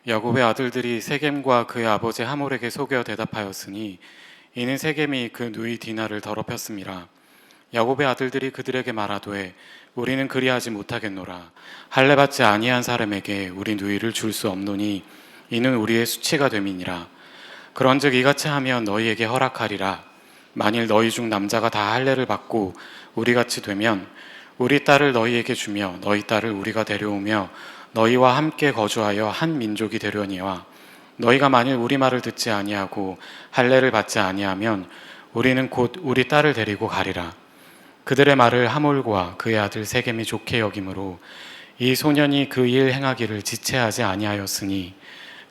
야곱의 아들들이 세겜과 그의 아버지 하몰에게 속여 대답하였으니 이는 세겜이 그 누이 디나를 더럽혔음이라. 야곱의 아들들이 그들에게 말하되 우리는 그리하지 못하겠노라. 할례 받지 아니한 사람에게 우리 누이를 줄 수 없노니 이는 우리의 수치가 됨이니라. 그런즉 이같이 하면 너희에게 허락하리라. 만일 너희 중 남자가 다 할례를 받고 우리같이 되면 우리 딸을 너희에게 주며 너희 딸을 우리가 데려오며 너희와 함께 거주하여 한 민족이 되려니와 너희가 만일 우리 말을 듣지 아니하고 할례를 받지 아니하면 우리는 곧 우리 딸을 데리고 가리라. 그들의 말을 하몰과 그의 아들 세겜이 좋게 여김으로 이 소년이 그 일 행하기를 지체하지 아니하였으니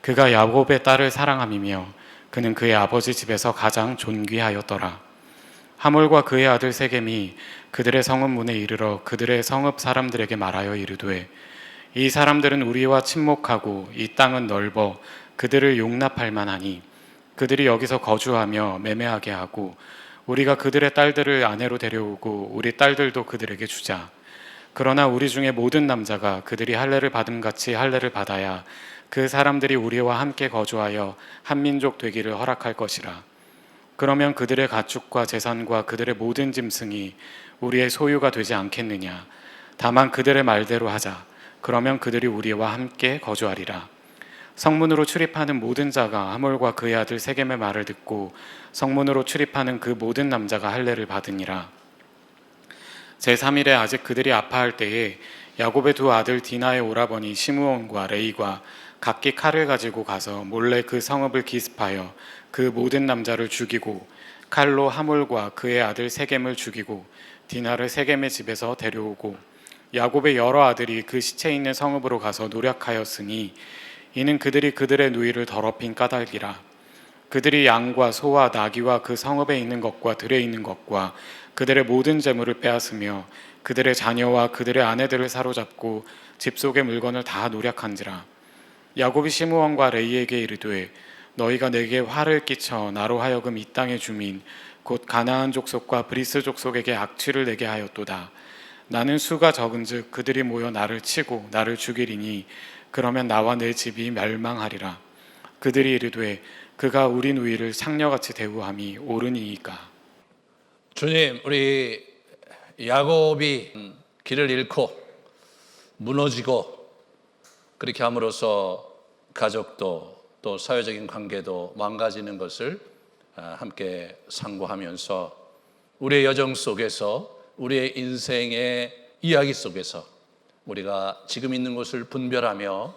그가 야곱의 딸을 사랑함이며 그는 그의 아버지 집에서 가장 존귀하였더라. 하몰과 그의 아들 세겜이 그들의 성읍 문에 이르러 그들의 성읍 사람들에게 말하여 이르되 이 사람들은 우리와 친목하고 이 땅은 넓어 그들을 용납할 만하니 그들이 여기서 거주하며 매매하게 하고 우리가 그들의 딸들을 아내로 데려오고 우리 딸들도 그들에게 주자. 그러나 우리 중에 모든 남자가 그들이 할례를 받음같이 할례를 받아야 그 사람들이 우리와 함께 거주하여 한 민족 되기를 허락할 것이라. 그러면 그들의 가축과 재산과 그들의 모든 짐승이 우리의 소유가 되지 않겠느냐. 다만 그들의 말대로 하자. 그러면 그들이 우리와 함께 거주하리라. 성문으로 출입하는 모든 자가 하몰과 그의 아들 세겜의 말을 듣고 성문으로 출입하는 그 모든 남자가 할례를 받으니라. 제3일에 아직 그들이 아파할 때에 야곱의 두 아들 디나의 오라버니 시므온과 레이가 각기 칼을 가지고 가서 몰래 그 성읍을 기습하여 그 모든 남자를 죽이고 칼로 하몰과 그의 아들 세겜을 죽이고 디나를 세겜의 집에서 데려오고 야곱의 여러 아들이 그 시체 있는 성읍으로 가서 노력하였으니 이는 그들이 그들의 누이를 더럽힌 까닭이라. 그들이 양과 소와 나귀와 그 성읍에 있는 것과 들에 있는 것과 그들의 모든 재물을 빼앗으며 그들의 자녀와 그들의 아내들을 사로잡고 집 속의 물건을 다 노력한지라. 야곱이 시므온과 레이에게 이르되 너희가 내게 화를 끼쳐 나로 하여금 이 땅의 주민 곧 가나안 족속과 브리스 족속에게 악취를 내게 하였도다. 나는 수가 적은즉 그들이 모여 나를 치고 나를 죽이리니 그러면 나와 내 집이 멸망하리라. 그들이 이르되 그가 우리 누이를 창녀같이 대우함이 옳으니이까. 주님, 우리 야곱이 길을 잃고 무너지고 그렇게 함으로써 가족도 또 사회적인 관계도 망가지는 것을 함께 상고하면서 우리의 여정 속에서 우리의 인생의 이야기 속에서 우리가 지금 있는 곳을 분별하며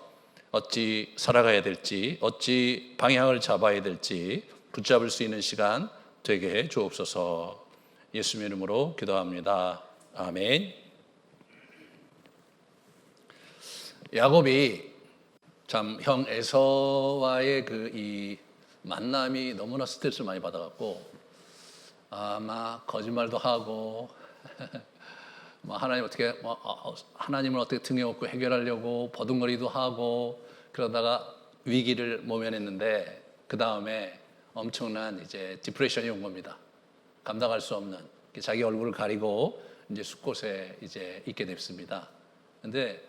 어찌 살아가야 될지 어찌 방향을 잡아야 될지 붙잡을 수 있는 시간 되게 해 주옵소서. 예수님 이름으로 기도합니다. 아멘. 야곱이 참 형 에서와의 이 만남이 너무나 스트레스를 많이 받아갖고 아마 거짓말도 하고 하나님을 어떻게 등에 업고 해결하려고 버둥거리도 하고 그러다가 위기를 모면했는데 그 다음에 엄청난 이제 디프레션이 온 겁니다. 감당할 수 없는 자기 얼굴을 가리고 이제 숲곳에 이제 있게 됐습니다. 근데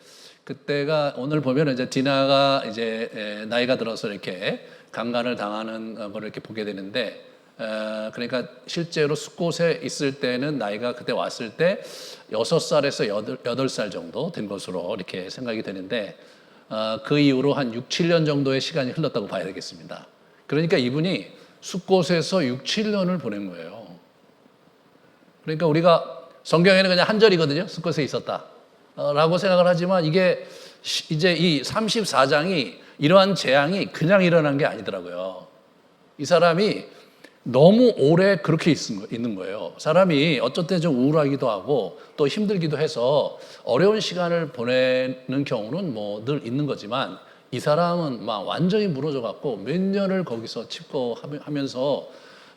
그때가 오늘 보면 이제 디나가 이제 나이가 들어서 이렇게 강간을 당하는 걸 이렇게 보게 되는데 그러니까 실제로 숲곳에 있을 때는 나이가 그때 왔을 때 6살에서 8살 정도 된 것으로 이렇게 생각이 되는데 그 이후로 한 6, 7년 정도의 시간이 흘렀다고 봐야 되겠습니다. 그러니까 이분이 숲곳에서 6, 7년을 보낸 거예요. 그러니까 우리가 성경에는 그냥 한 절이거든요. 숲곳에 있었다 라고 생각을 하지만 이게 이제 이 34장이 이러한 재앙이 그냥 일어난 게 아니더라고요. 이 사람이 너무 오래 그렇게 있는 거예요. 사람이 어쩔 때 좀 우울하기도 하고 또 힘들기도 해서 어려운 시간을 보내는 경우는 뭐 늘 있는 거지만 이 사람은 막 완전히 무너져 갖고 몇 년을 거기서 칩거하면서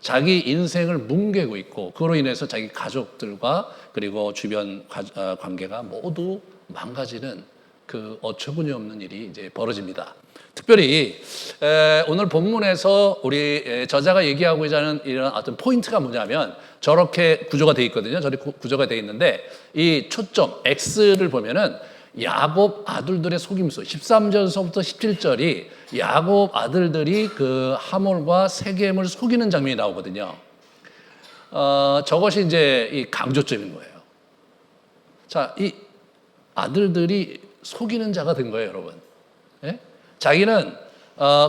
자기 인생을 뭉개고 있고 그로 인해서 자기 가족들과 그리고 주변 관계가 모두 망가지는 그 어처구니 없는 일이 이제 벌어집니다. 특별히 오늘 본문에서 우리 저자가 얘기하고 있는 이런 어떤 포인트가 뭐냐면 저렇게 구조가 되어 있거든요. 저렇게 구조가 되어 있는데 이 초점 X를 보면은 야곱 아들들의 속임수 13절서부터 17절이 야곱 아들들이 그 하몰과 세겜을 속이는 장면이 나오거든요. 저것이 이제 이 강조점인 거예요. 자, 이 아들들이 속이는 자가 된 거예요, 여러분. 예? 자기는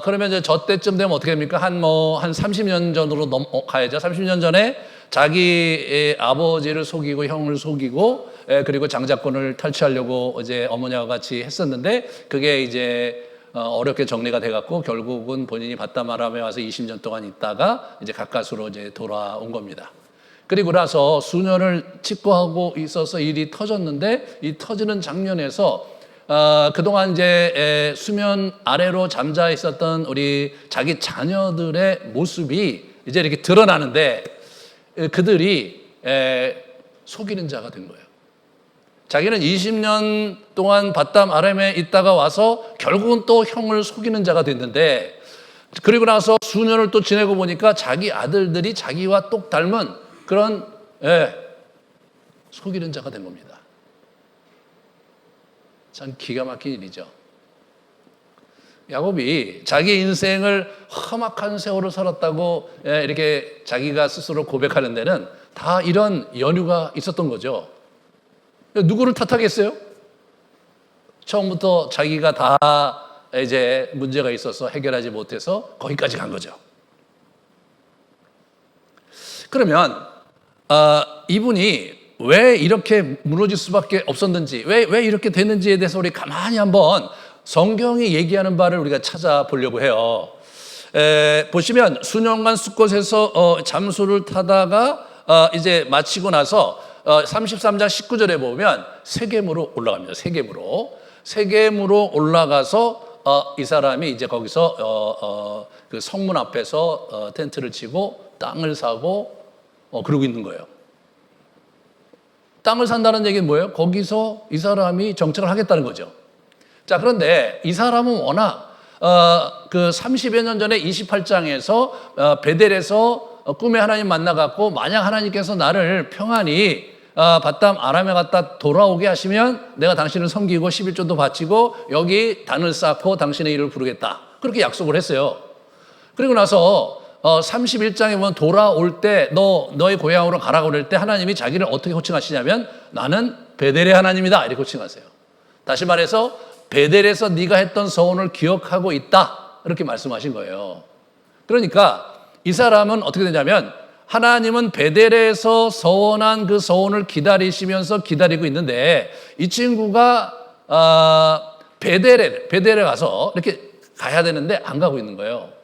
그러면 이제 저 때쯤 되면 어떻게 됩니까? 한 30년 전으로 가야죠. 30년 전에 자기의 아버지를 속이고 형을 속이고 그리고 장자권을 탈취하려고 이제 어머니와 같이 했었는데 그게 이제 어렵게 정리가 돼갖고 결국은 본인이 바담 아람에 와서 20년 동안 있다가 이제 가까스로 이제 돌아온 겁니다. 그리고 나서 수년을 직고하고 있어서 일이 터졌는데 이 터지는 장면에서 그동안 이제 수면 아래로 잠자 있었던 우리 자기 자녀들의 모습이 이제 이렇게 드러나는데 그들이 속이는 자가 된 거예요. 자기는 20년 동안 바담 아람에 있다가 와서 결국은 또 형을 속이는 자가 됐는데 그리고 나서 수년을 또 지내고 보니까 자기 아들들이 자기와 똑 닮은 그런 속이는 자가 된 겁니다. 참 기가 막힌 일이죠. 야곱이 자기 인생을 험악한 세월을 살았다고 이렇게 자기가 스스로 고백하는 데는 다 이런 연유가 있었던 거죠. 누구를 탓하겠어요? 처음부터 자기가 다 이제 문제가 있어서 해결하지 못해서 거기까지 간 거죠. 그러면 이분이 왜 이렇게 무너질 수밖에 없었는지, 왜 이렇게 됐는지에 대해서 우리 가만히 한번 성경이 얘기하는 바를 우리가 찾아보려고 해요. 보시면 수년간 숫곳에서 잠수를 타다가 이제 마치고 나서 33장 19절에 보면 세겜으로 올라갑니다. 세겜으로 올라가서 이 사람이 이제 거기서 그 성문 앞에서 텐트를 치고 땅을 사고 그러고 있는 거예요. 땅을 산다는 얘기는 뭐예요? 거기서 이 사람이 정착을 하겠다는 거죠. 자, 그런데 이 사람은 워낙 그 30여 년 전에 28장에서 베델에서 꿈에 하나님 만나갖고 만약 하나님께서 나를 평안히 바담 아람에 갔다 돌아오게 하시면 내가 당신을 섬기고 11조도 바치고 여기 단을 쌓고 당신의 이름을 부르겠다. 그렇게 약속을 했어요. 그리고 나서 31장에 보면 돌아올 때 너의 고향으로 가라고 그럴 때 하나님이 자기를 어떻게 호칭하시냐면 나는 베델의 하나님이다 이렇게 호칭하세요. 다시 말해서 베델에서 네가 했던 서원을 기억하고 있다 이렇게 말씀하신 거예요. 그러니까 이 사람은 어떻게 되냐면 하나님은 베델에서 서원한 그 서원을 기다리시면서 기다리고 있는데 이 친구가 베델에 가서 이렇게 가야 되는데 안 가고 있는 거예요.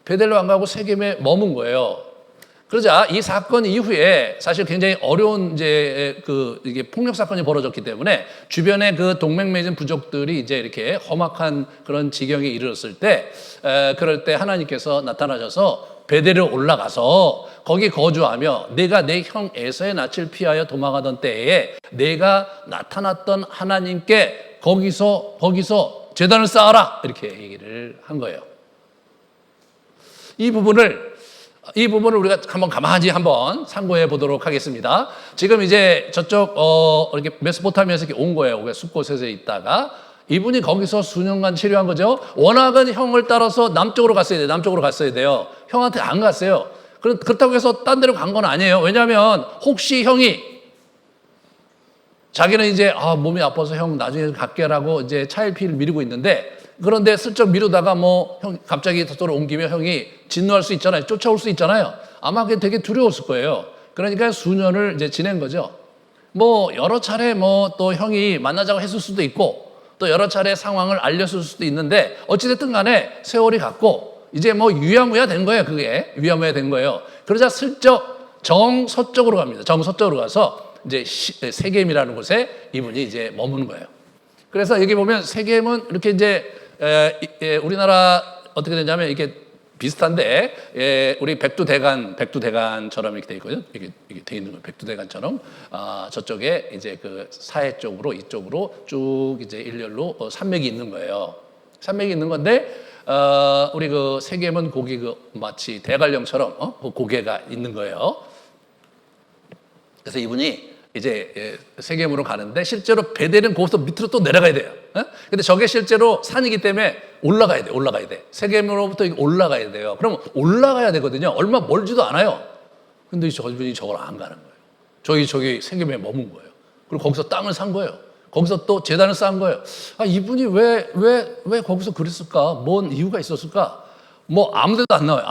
베델로 안 가고 세겜에 머문 거예요. 그러자 이 사건 이후에 사실 굉장히 어려운 이제 이게 폭력 사건이 벌어졌기 때문에 주변에 그 동맹 맺은 부족들이 이제 이렇게 험악한 그런 지경에 이르렀을 때 그럴 때 하나님께서 나타나셔서 베델에 올라가서 거기 거주하며 내가 내 형 에서의 낯을 피하여 도망하던 때에 내가 나타났던 하나님께 거기서 제단을 쌓아라 이렇게 얘기를 한 거예요. 이 부분을 우리가 가만히 한번 참고해 보도록 하겠습니다. 지금 이제 저쪽 이렇게 메소포타미아에서 이렇게 온 거예요. 숲곳에서 있다가 이분이 거기서 수년간 치료한 거죠. 워낙은 형을 따라서 남쪽으로 갔어야 돼요. 형한테 안 갔어요. 그렇다고 해서 딴 데로 간 건 아니에요. 왜냐하면 혹시 형이 자기는 이제 몸이 아파서 형 나중에 갈게라고 이제 차일피일 미루고 있는데 그런데 슬쩍 미루다가 형 갑자기 저쪽으로 옮기면 형이 진노할 수 있잖아요. 쫓아올 수 있잖아요. 아마 그게 되게 두려웠을 거예요. 그러니까 수년을 이제 지낸 거죠. 여러 차례 또 형이 만나자고 했을 수도 있고 또 여러 차례 상황을 알렸을 수도 있는데 어찌됐든 간에 세월이 갔고 이제 유야무야 된 거예요. 그게 유야무야 된 거예요. 그러자 슬쩍 정서쪽으로 갑니다. 정서쪽으로 가서 이제 세겜이라는 곳에 이분이 이제 머무는 거예요. 그래서 여기 보면 세겜은 이렇게 이제 우리나라 어떻게 되냐면 이게 비슷한데 우리 백두대간처럼 이렇게 돼 있거든요. 이게 돼 있는 거예요. 백두대간처럼 저쪽에 이제 그 사해 쪽으로 이쪽으로 쭉 이제 일렬로 산맥이 있는 거예요. 산맥이 있는 건데 우리 그 세겜은 고기 마치 대관령처럼 그 고개가 있는 거예요. 그래서 이분이 이제 세겜으로 가는데 실제로 베델은 거기서 밑으로 또 내려가야 돼요. 근데 저게 실제로 산이기 때문에 올라가야 돼. 세겜으로부터 올라가야 돼요. 그럼 올라가야 되거든요. 얼마 멀지도 않아요. 근데 저분이 저걸 안 가는 거예요. 저기 세겜에 머문 거예요. 그리고 거기서 땅을 산 거예요. 거기서 또 제단을 쌓은 거예요. 아, 이분이 왜 거기서 그랬을까? 뭔 이유가 있었을까? 뭐 아무데도 안 나와요.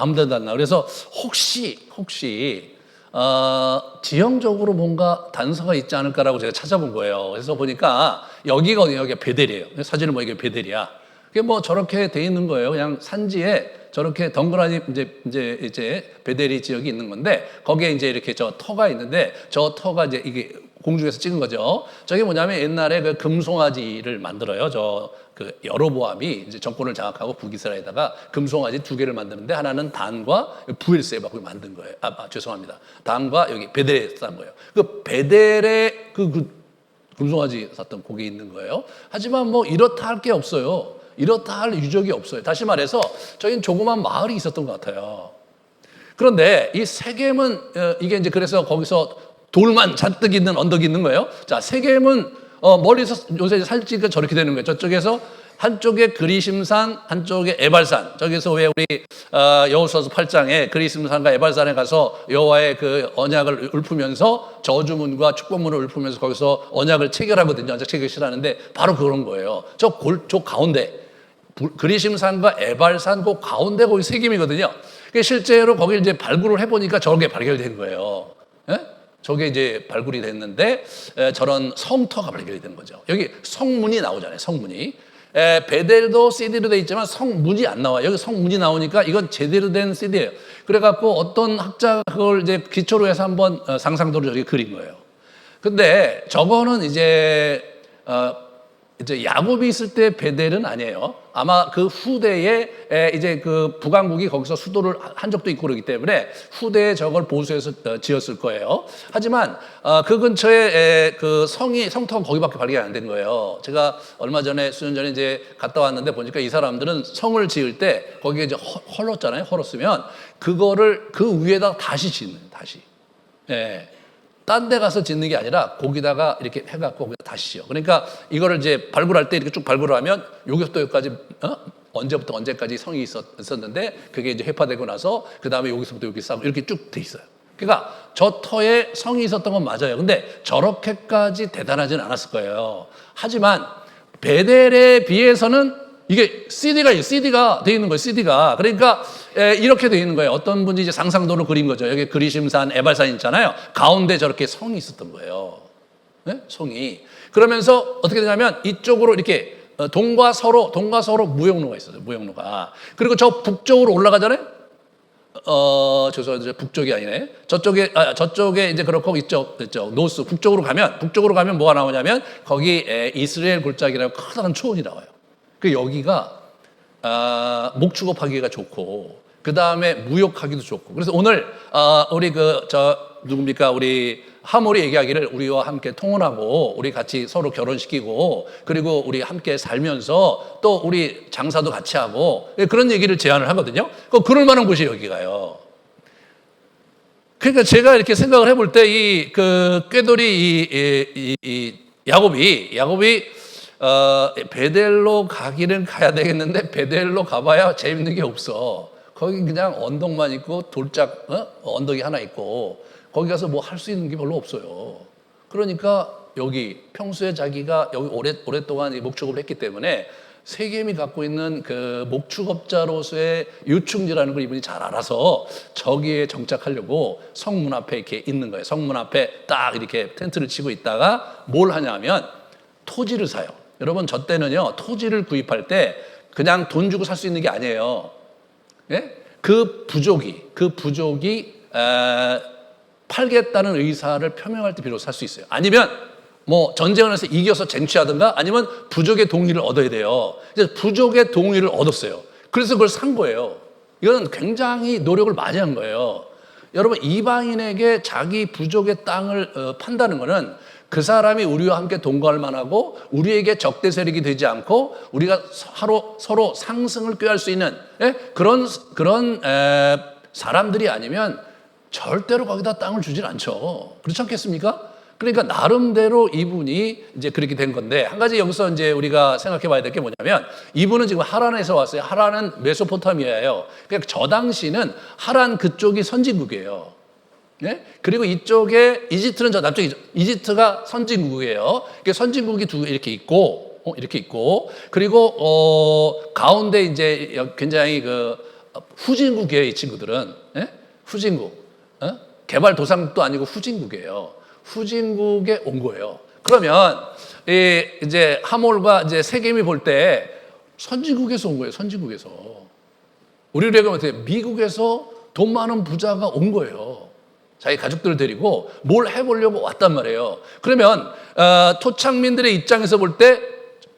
그래서 혹시 지형적으로 뭔가 단서가 있지 않을까라고 제가 찾아본 거예요. 그래서 보니까 여기가 베델이에요. 사진을 보니까 베델이야. 그게 뭐 저렇게 돼 있는 거예요. 그냥 산지에 저렇게 덩그러니 이제 베델이 지역이 있는 건데 거기에 이제 이렇게 저 터가 있는데 저 터가 이제 이게 공중에서 찍은 거죠. 저게 뭐냐면 옛날에 그 금송아지를 만들어요. 그 여로보암이 이제 정권을 장악하고 북이스라엘에다가 금송아지 2개를 만드는데 하나는 단과 부엘세바 거기 만든 거예요. 죄송합니다. 단과 여기 베델에 싼 거예요. 그 베델에 그 금송아지 샀던 곡이 있는 거예요. 하지만 뭐 이렇다 할 게 없어요. 이렇다 할 유적이 없어요. 다시 말해서 저긴 조그만 마을이 있었던 것 같아요. 그런데 이 세겜은 이게 이제 그래서 거기서 돌만 잔뜩 있는 언덕이 있는 거예요. 자, 세겜은 멀리서 요새 사진 찍으니까 저렇게 되는 거예요. 저쪽에서 한쪽에 그리심산, 한쪽에 에발산. 저기서 왜 우리 여호수아서 8장에 그리심산과 에발산에 가서 여호와의 그 언약을 읊으면서 저주문과 축복문을 읊으면서 거기서 언약을 체결하거든요. 언약 체결하는데 바로 그런 거예요. 저 가운데 그리심산과 에발산 그 가운데 거기 세겜이거든요. 실제로 거기 이제 발굴을 해보니까 저게 발견된 거예요. 저게 이제 발굴이 됐는데 저런 성터가 발견이 된 거죠. 여기 성문이 나오잖아요. 성문이. 베델도 CD로 돼 있지만 성문이 안 나와요. 여기 성문이 나오니까 이건 제대로 된 CD예요. 그래갖고 어떤 학자가 그걸 이제 기초로 해서 한번 상상도를 저기 그린 거예요. 근데 저거는 이제 야곱이 있을 때 베델은 아니에요. 아마 그 후대에 이제 그 북왕국이 거기서 수도를 한 적도 있고 그러기 때문에 후대에 저걸 보수해서 지었을 거예요. 하지만 그 근처에 그 성터가 거기밖에 발견이 안 된 거예요. 제가 얼마 전에 수년 전에 이제 갔다 왔는데 보니까 이 사람들은 성을 지을 때 거기에 이제 헐었잖아요. 헐었으면 그거를 그 위에다 다시 짓는 다시. 예. 딴 데 가서 짓는 게 아니라 거기다가 이렇게 해갖고 다시 지어. 그러니까 이거를 이제 발굴할 때 이렇게 쭉 발굴을 하면 여기서부터 여기까지 언제부터 언제까지 성이 있었는데 그게 이제 회파되고 나서 그 다음에 여기서부터 여기 싸고 이렇게 쭉 돼 있어요. 그러니까 저 터에 성이 있었던 건 맞아요. 근데 저렇게까지 대단하지는 않았을 거예요. 하지만 베델에 비해서는 이게 CD가 돼 있는 거예요. CD가. 그러니까 이렇게 돼 있는 거예요. 어떤 분이 이제 상상도를 그린 거죠. 여기 그리심산, 에발산 있잖아요. 가운데 저렇게 성이 있었던 거예요. 네? 성이. 그러면서 어떻게 되냐면 이쪽으로 이렇게 동과 서로 무역로가 있어요. 무역로가. 그리고 저 북쪽으로 올라가잖아요. 죄송합니다. 북쪽이 아니네. 저쪽에 이제 그렇고 이쪽 노스 북쪽으로 가면 뭐가 나오냐면 거기 이스라엘 골짜기라고 커다란 초원이 나와요. 그 여기가 목축업하기가 좋고 그 다음에 무역하기도 좋고 그래서 오늘 우리 누굽니까 우리 하몰이 얘기하기를 우리와 함께 통혼하고 우리 같이 서로 결혼시키고 그리고 우리 함께 살면서 또 우리 장사도 같이 하고 그런 얘기를 제안을 하거든요. 그럴 만한 곳이 여기가요. 그러니까 제가 이렇게 생각을 해볼 때 이 꾀돌이 이 야곱이 베델로 가기는 가야 되겠는데 베델로 가봐야 재밌는 게 없어. 거기 그냥 언덕만 있고 언덕이 하나 있고 거기 가서 뭐 할 수 있는 게 별로 없어요. 그러니까 여기 평소에 자기가 여기 오랫동안 목축업을 했기 때문에 세겜이 갖고 있는 그 목축업자로서의 요충지라는 걸 이분이 잘 알아서 저기에 정착하려고 성문 앞에 이렇게 있는 거예요. 성문 앞에 딱 이렇게 텐트를 치고 있다가 뭘 하냐면 토지를 사요. 여러분 저 때는요 토지를 구입할 때 그냥 돈 주고 살 수 있는 게 아니에요. 예? 그 부족이 팔겠다는 의사를 표명할 때 비로소 살 수 있어요. 아니면 뭐 전쟁을 해서 이겨서 쟁취하든가 아니면 부족의 동의를 얻어야 돼요. 이제 부족의 동의를 얻었어요. 그래서 그걸 산 거예요. 이건 굉장히 노력을 많이 한 거예요. 여러분 이방인에게 자기 부족의 땅을 판다는 거는 그 사람이 우리와 함께 동거할 만하고 우리에게 적대 세력이 되지 않고 우리가 서로 상승을 꾀할 수 있는 그런 사람들이 아니면 절대로 거기다 땅을 주질 않죠. 그렇지 않겠습니까? 그러니까 나름대로 이분이 이제 그렇게 된 건데, 한 가지 여기서 이제 우리가 생각해 봐야 될 게 뭐냐면, 이분은 지금 하란에서 왔어요. 하란은 메소포타미아예요. 그러니까 저 당시는 하란 그쪽이 선진국이에요. 네? 그리고 이쪽에 이집트는 저 남쪽이죠. 이집트가 선진국이에요. 그러니까 선진국이 두 이렇게 있고, 그리고 가운데 이제 굉장히 그 후진국이에요. 이 친구들은. 네? 후진국. 개발도상국도 아니고 후진국이에요. 후진국에 온 거예요. 그러면 이제 하몰과 이제 세겜이 볼 때 선진국에서 온 거예요. 선진국에서. 우리로 얘기하면 어떻게 미국에서 돈 많은 부자가 온 거예요. 자기 가족들을 데리고 뭘 해보려고 왔단 말이에요. 그러면 토착민들의 입장에서 볼 때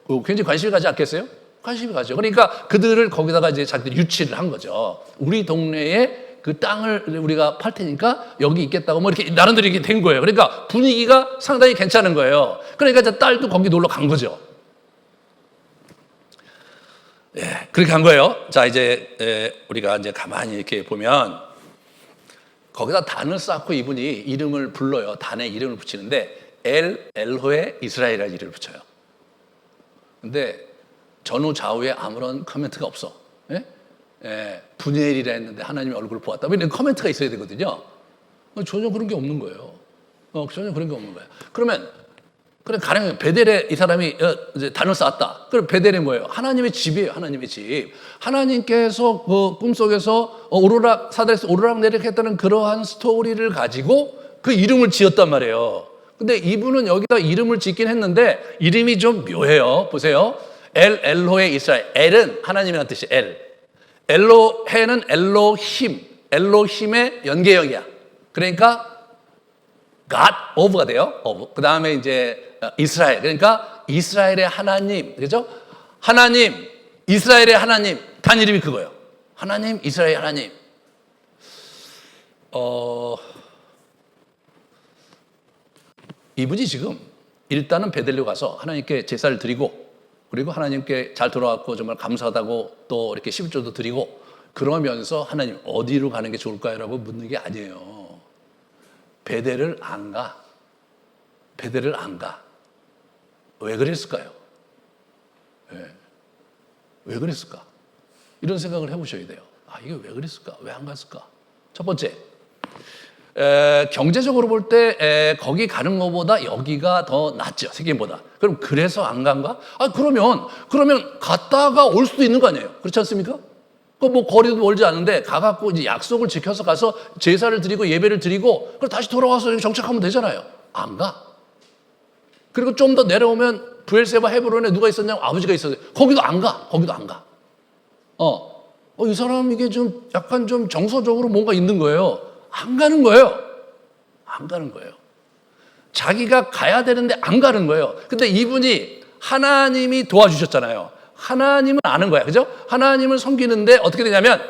굉장히 관심이 가지 않겠어요? 관심이 가죠. 그러니까 그들을 거기다가 이제 자기들이 유치를 한 거죠. 우리 동네에 그 땅을 우리가 팔 테니까 여기 있겠다고 뭐 이렇게 나름대로 이렇게 된 거예요. 그러니까 분위기가 상당히 괜찮은 거예요. 그러니까 이제 딸도 거기 놀러 간 거죠. 예, 그렇게 한 거예요. 자, 이제 우리가 이제 가만히 이렇게 보면 거기다 단을 쌓고 이분이 이름을 불러요. 단에 이름을 붙이는데 엘호에 이스라엘이라는 이름을 붙여요. 근데 전후 좌우에 아무런 코멘트가 없어. 예? 분이엘이라 했는데 하나님의 얼굴을 보았다. 이런 코멘트가 있어야 되거든요. 전혀 그런 게 없는 거예요. 전혀 그런 게 없는 거예요. 그러면 그래 가령 베델에 이 사람이 이제 단을 쌓았다. 그럼 베델이 뭐예요? 하나님의 집이에요. 하나님의 집. 하나님께서 그 꿈속에서 오르락 사다리에서 오르락 내리락 했다는 그러한 스토리를 가지고 그 이름을 지었단 말이에요. 근데 이분은 여기다 이름을 짓긴 했는데 이름이 좀 묘해요. 보세요. 엘호의 이스라엘. 엘은 하나님이라는 뜻이 엘로헤는 엘로힘의 연계형이야. 그러니까 God of가 돼요. 그 다음에 이제 이스라엘. 그러니까 이스라엘의 하나님, 그죠? 하나님, 이스라엘의 하나님. 단 이름이 그거예요. 하나님, 이스라엘 하나님. 이분이 지금 일단은 베델로 가서 하나님께 제사를 드리고, 그리고 하나님께 잘 돌아왔고 정말 감사하다고 또 이렇게 11조도 드리고, 그러면서 하나님 어디로 가는 게 좋을까요? 라고 묻는 게 아니에요. 베델을 안 가. 베델을 안 가. 왜 그랬을까요? 왜 그랬을까? 이런 생각을 해보셔야 돼요. 이게 왜 그랬을까? 왜 안 갔을까? 첫 번째, 경제적으로 볼 때 거기 가는 것보다 여기가 더 낫죠. 세겜보다. 그럼 그래서 안 간가? 그러면 갔다가 올 수도 있는 거 아니에요? 그렇지 않습니까? 뭐 거리도 멀지 않은데 가갖고 이제 약속을 지켜서 가서 제사를 드리고 예배를 드리고 그럼 다시 돌아와서 정착하면 되잖아요. 안 가. 그리고 좀 더 내려오면 브엘세바 헤브론에 누가 있었냐면 아버지가 있었어요. 거기도 안 가. 거기도 안 가. 이 사람 이게 좀 약간 좀 정서적으로 뭔가 있는 거예요. 안 가는 거예요. 안 가는 거예요. 자기가 가야 되는데 안 가는 거예요. 근데 이분이 하나님이 도와주셨잖아요. 하나님은 아는 거야. 그죠? 하나님을 섬기는데 어떻게 되냐면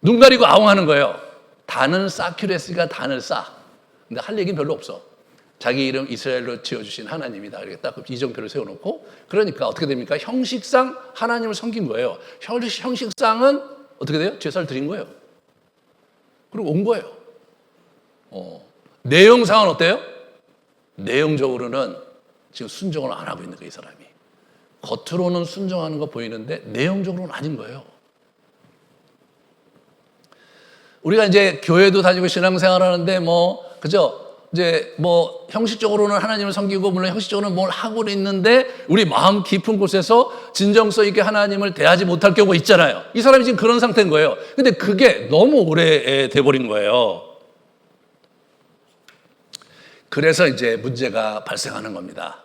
눈 가리고 아웅하는 거예요. 단을 쌓기로 했으니까 단을 쌓아. 근데 할 얘기는 별로 없어. 자기 이름 이스라엘로 지어주신 하나님이다. 이렇게 딱 이정표를 세워놓고 그러니까 어떻게 됩니까? 형식상 하나님을 섬긴 거예요. 형식상은 어떻게 돼요? 제사를 드린 거예요. 그리고 온 거예요. 내용상은 어때요? 내용적으로는 지금 순종을 안 하고 있는 거예요, 이 사람이. 겉으로는 순종하는 거 보이는데 내용적으로는 아닌 거예요. 우리가 이제 교회도 다니고 신앙생활 하는데 그죠? 이제 형식적으로는 하나님을 섬기고 물론 형식적으로는 뭘 하고 있는데 우리 마음 깊은 곳에서 진정성 있게 하나님을 대하지 못할 경우가 있잖아요. 이 사람이 지금 그런 상태인 거예요. 근데 그게 너무 오래 돼버린 거예요. 그래서 이제 문제가 발생하는 겁니다.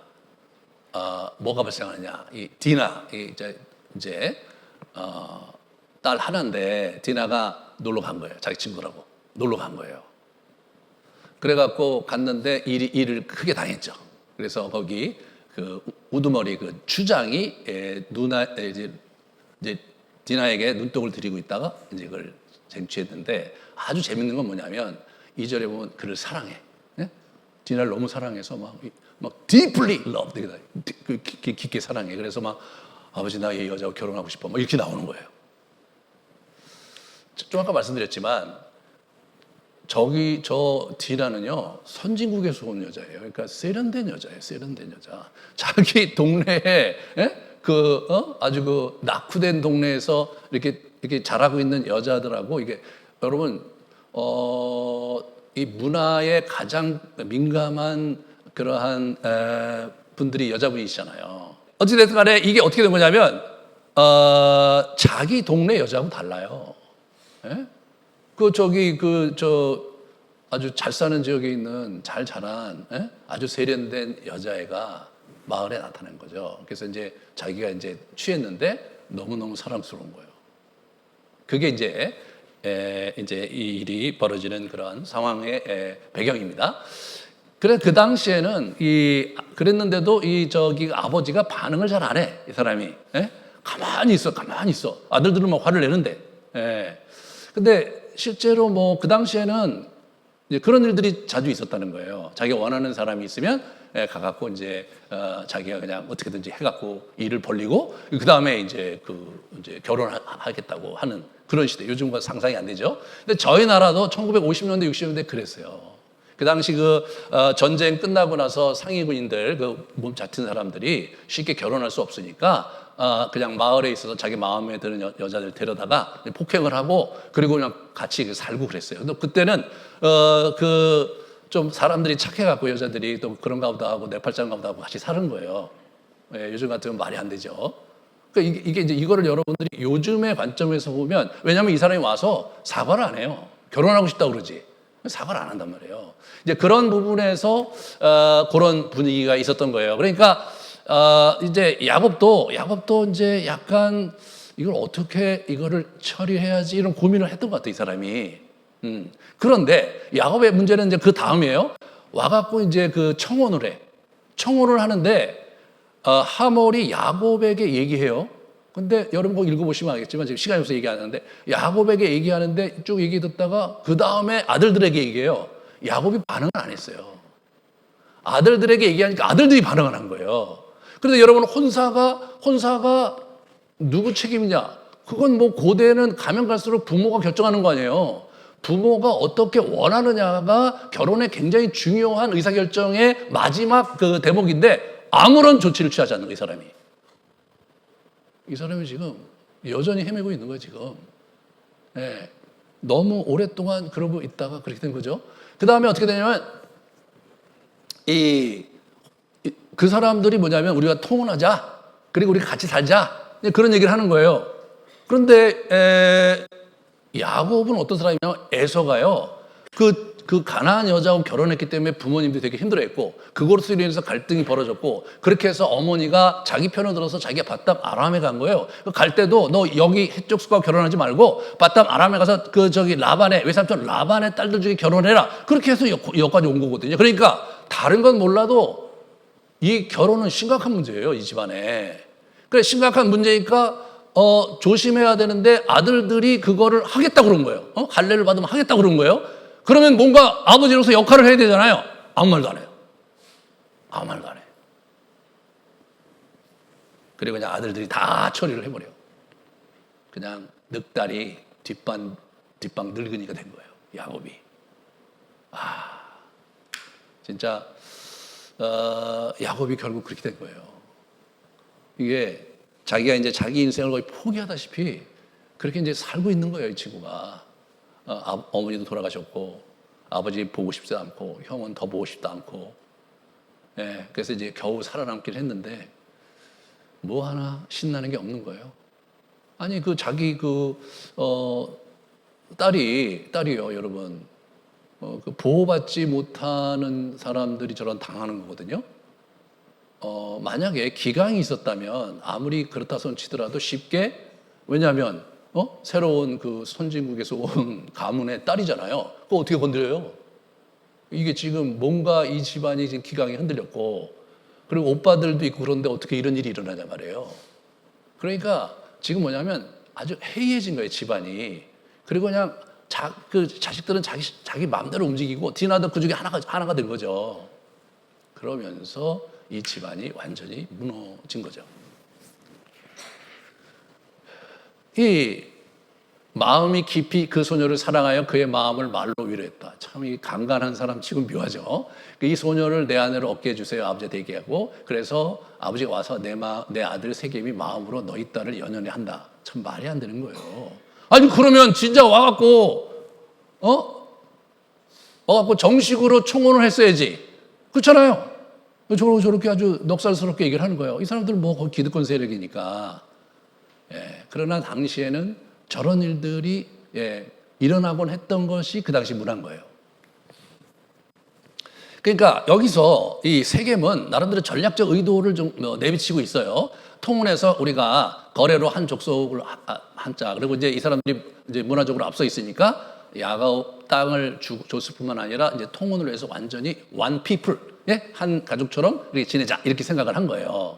뭐가 발생하느냐? 이 디나, 이제 딸 하나인데 디나가 놀러 간 거예요. 자기 친구라고 놀러 간 거예요. 그래갖고 갔는데 일을 크게 당했죠. 그래서 거기 그 우두머리 그 주장이 이제 디나에게 눈독을 들이고 있다가 이제 그걸 쟁취했는데 아주 재밌는 건 뭐냐면 2절에 보면 그를 사랑해. 네? 디나를 너무 사랑해서 막 deeply love, 깊게 사랑해. 그래서 막 아버지 나 이 여자와 결혼하고 싶어. 이렇게 나오는 거예요. 좀 아까 말씀드렸지만 저 디나는요 선진국에서 온 여자예요. 그러니까 세련된 여자예요. 세련된 여자. 자기 동네에 아주 그 낙후된 동네에서 이렇게 자라고 있는 여자들하고 이게 여러분 이 문화에 가장 민감한 그러한 분들이 여자분이시잖아요. 어찌됐든 간에 이게 어떻게 된 거냐면 자기 동네 여자하고 달라요. 예? 아주 잘 사는 지역에 있는 잘 자란 아주 세련된 여자애가 마을에 나타난 거죠. 그래서 이제 자기가 이제 취했는데 너무너무 사랑스러운 거예요. 그게 이제 이 일이 벌어지는 그런 상황의 배경입니다. 그래 그 당시에는 그랬는데도 아버지가 반응을 잘 안 해. 이 사람이 가만히 있어. 아들들은 막 화를 내는데. 근데 실제로 뭐 그 당시에는 이제 그런 일들이 자주 있었다는 거예요. 자기가 원하는 사람이 있으면 가갖고 이제 자기가 그냥 어떻게든지 해갖고 일을 벌리고 그 다음에 이제 결혼하겠다고 하는 그런 시대. 요즘과 상상이 안 되죠. 근데 저희 나라도 1950년대, 60년대 그랬어요. 그 당시 전쟁 끝나고 나서 상위군인들 몸 얕은 사람들이 쉽게 결혼할 수 없으니까 그냥 마을에 있어서 자기 마음에 드는 여자들 데려다가 폭행을 하고 그리고 그냥 같이 살고 그랬어요. 근데 그때는 좀 사람들이 착해갖고 여자들이 또 그런가 보다 하고 네팔장가 보다 하고 같이 사는 거예요. 요즘 같으면 말이 안 되죠. 그러니까 이게 이제 이거를 여러분들이 요즘의 관점에서 보면 왜냐하면 이 사람이 와서 사과를 안 해요. 결혼하고 싶다고 그러지. 사과를 안 한단 말이에요. 이제 그런 부분에서 그런 분위기가 있었던 거예요. 그러니까 이제 야곱도 이제 약간 이거를 처리해야지 이런 고민을 했던 것 같아요, 이 사람이. 그런데 야곱의 문제는 이제 그 다음이에요. 와갖고 이제 청혼을 해. 청혼을 하는데 하몰이 야곱에게 얘기해요. 근데 여러분 꼭 읽어보시면 알겠지만 지금 시간이 없어서 얘기 안 하는데 야곱에게 얘기하는데 쭉 얘기 듣다가 그 다음에 아들들에게 얘기해요. 야곱이 반응을 안 했어요. 아들들에게 얘기하니까 아들들이 반응을 한 거예요. 그런데 여러분 혼사가 누구 책임이냐? 그건 뭐 고대는 가면 갈수록 부모가 결정하는 거 아니에요. 부모가 어떻게 원하느냐가 결혼에 굉장히 중요한 의사결정의 마지막 대목인데 아무런 조치를 취하지 않는 거예요, 이 사람이. 이 사람이 지금 여전히 헤매고 있는 거예요, 지금. 너무 오랫동안 그러고 있다가 그렇게 된 거죠. 그 다음에 어떻게 되냐면, 그 사람들이 뭐냐면, 우리가 통혼하자. 그리고 우리 같이 살자. 그런 얘기를 하는 거예요. 그런데, 야곱은 어떤 사람이냐면, 에서가요. 그 가나안 여자하고 결혼했기 때문에 부모님들이 되게 힘들어했고 그것으로 인해서 갈등이 벌어졌고 그렇게 해서 어머니가 자기 편을 들어서 자기가 바담 아람에 간 거예요. 갈 때도 너 여기 해쪽 수가 결혼하지 말고 바담 아람에 가서 라반의 외삼촌 라반의 딸들 중에 결혼해라. 그렇게 해서 여기까지 온 거거든요. 그러니까 다른 건 몰라도 이 결혼은 심각한 문제예요, 이 집안에. 그래 심각한 문제니까 조심해야 되는데 아들들이 그거를 하겠다고 그런 거예요. 할례를 받으면 하겠다고 그런 거예요. 그러면 뭔가 아버지로서 역할을 해야 되잖아요. 아무 말도 안 해요. 아무 말도 안 해요. 그리고 그냥 아들들이 다 처리를 해버려요. 그냥 늑다리 뒷방 늙은이가 된 거예요. 야곱이. 진짜 야곱이 결국 그렇게 된 거예요. 이게 자기가 이제 자기 인생을 거의 포기하다시피 그렇게 이제 살고 있는 거예요, 이 친구가. 어머니도 돌아가셨고 아버지 보고 싶지도 않고 형은 더 보고 싶지도 않고 그래서 이제 겨우 살아남긴 했는데 뭐 하나 신나는 게 없는 거예요. 아니 자기 딸이요 여러분 보호받지 못하는 사람들이 저런 당하는 거거든요. 만약에 기강이 있었다면 아무리 그렇다 손 치더라도 쉽게 왜냐하면 새로운 선진국에서 온 가문의 딸이잖아요. 그거 어떻게 건드려요? 이게 지금 뭔가 이 집안이 지금 기강이 흔들렸고, 그리고 오빠들도 있고 그런데 어떻게 이런 일이 일어나냐 말이에요. 그러니까 지금 뭐냐면 아주 해이해진 거예요, 집안이. 그리고 그냥 자식들은 자기 마음대로 움직이고, 디나도 그 중에 하나가 된 거죠. 그러면서 이 집안이 완전히 무너진 거죠. 마음이 깊이 그 소녀를 사랑하여 그의 마음을 말로 위로했다. 참 이 강간한 사람 치고 묘하죠. 이 소녀를 내 아내로 얻게 해주세요. 아버지가 대기하고 그래서 아버지가 와서 내 아들 세겜이 마음으로 너희 딸을 연연해 한다. 참 말이 안 되는 거예요. 아니 그러면 진짜 와갖고 정식으로 청혼을 했어야지. 그렇잖아요. 저렇게 아주 넉살스럽게 얘기를 하는 거예요. 이 사람들 뭐 거기 기득권 세력이니까. 예, 그러나 당시에는 저런 일들이 일어나곤 했던 것이 그 당시 문화인 거예요. 그러니까 여기서 이 세겜은 나름대로 전략적 의도를 좀 내비치고 있어요. 통혼해서 우리가 거래로 한 족속을 한자. 그리고 이제 이 사람들이 이제 문화적으로 앞서 있으니까 야곱 땅을 줬을 뿐만 아니라 이제 통혼을 해서 완전히 one people, 한 가족처럼 이렇게 지내자 이렇게 생각을 한 거예요.